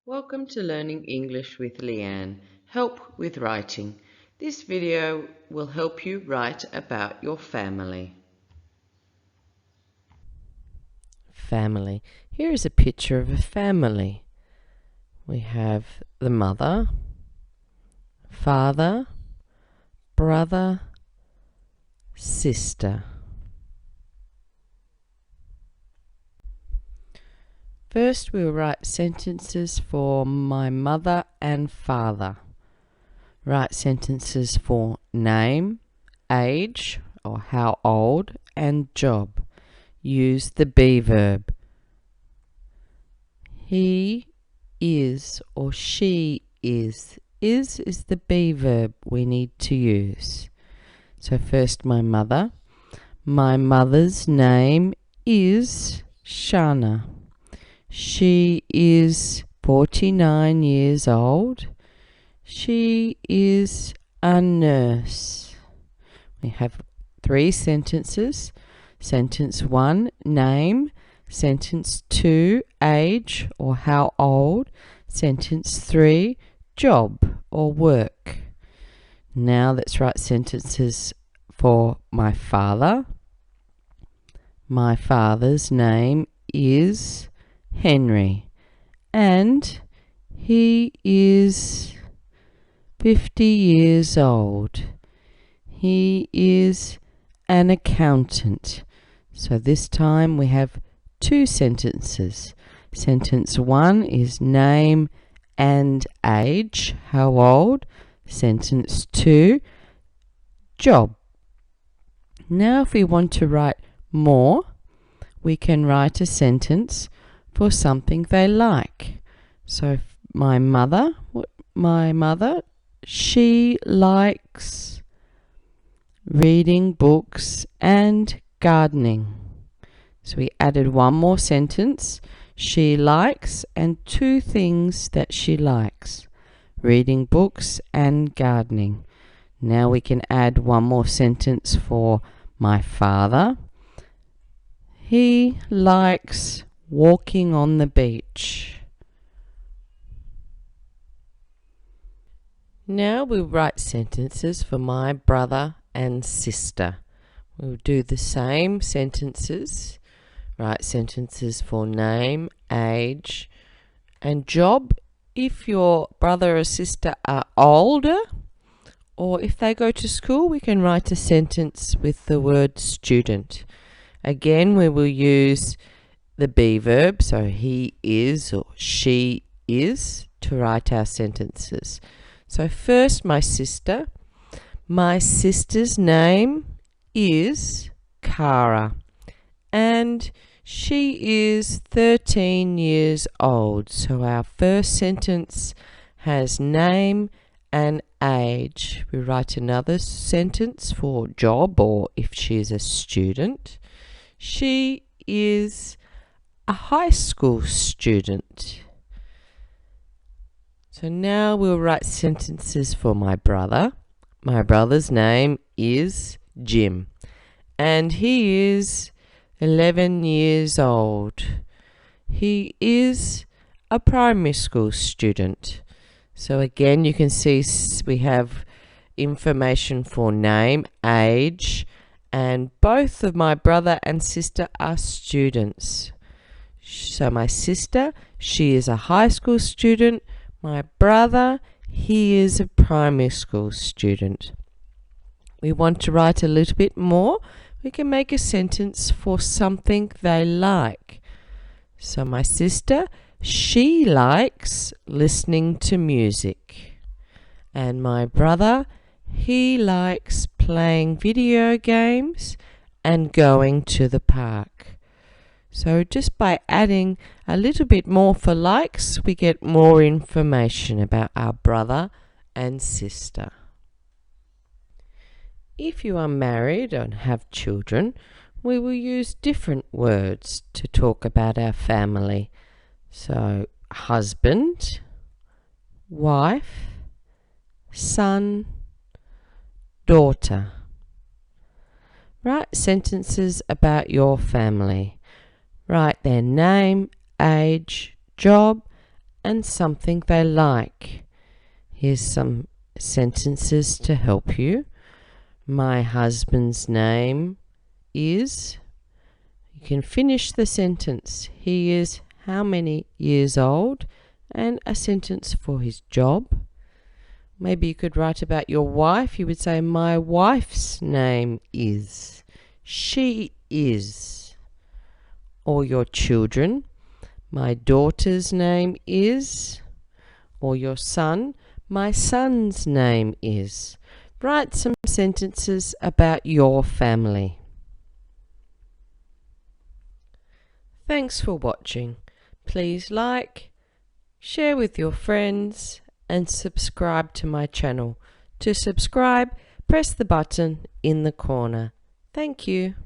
Welcome to Learning English with Leanne. Help with writing. This video will help you write about your family. Family. Here is a picture of a family. We have the mother, father, brother, sister. First, we'll write sentences for my mother and father. Write sentences for name, age or how old, and job. Use the be verb. He is or she is. Is the be verb we need to use. So first, my mother. My mother's name is Shana. She is 49 years old. She is a nurse. We have 3 sentences. Sentence 1, name. Sentence 2, age or how old. Sentence 3, job or work. Now let's write sentences for my father. My father's name is Henry, and he is 50 years old. He is an accountant. So this time we have 2 sentences. Sentence 1 is name and age, how old. Sentence 2, job. Now if we want to write more, we can write a sentence for something they like. So my mother, she likes reading books and gardening. So we added one more sentence. She likes and 2 things that she likes. Reading books and gardening. Now we can add one more sentence for my father. He likes walking on the beach. Now we'll write sentences for my brother and sister. We'll do the same sentences. Write sentences for name, age, and job if your brother or sister are older, or if they go to school, we can write a sentence with the word student. Again, we will use the be verb, so he is or she is, to write our sentences. So first, my sister. My sister's name is Cara, and she is 13 years old. So our first sentence has name and age. We write another sentence for job, or if she is a student. She is a high school student. So now we'll write sentences for my brother. My brother's name is Jim, and he is 11 years old. He is a primary school student. So again, you can see we have information for name, age, and both of my brother and sister are students. So my sister, she is a high school student. My brother, he is a primary school student. We want to write a little bit more. We can make a sentence for something they like. So my sister, she likes listening to music. And my brother, he likes playing video games and going to the park. So just by adding a little bit more for likes, we get more information about our brother and sister. If you are married and have children, we will use different words to talk about our family. So husband, wife, son, daughter. Write sentences about your family. Write their name, age, job, and something they like. Here's some sentences to help you. My husband's name is... You can finish the sentence. He is how many years old? And a sentence for his job. Maybe you could write about your wife. You would say, my wife's name is. She is. Or your children. My daughter's name is. Or your son. My son's name is. Write some sentences about your family. Thanks for watching. Please like, share with your friends, and subscribe to my channel. To subscribe, press the button in the corner. Thank you.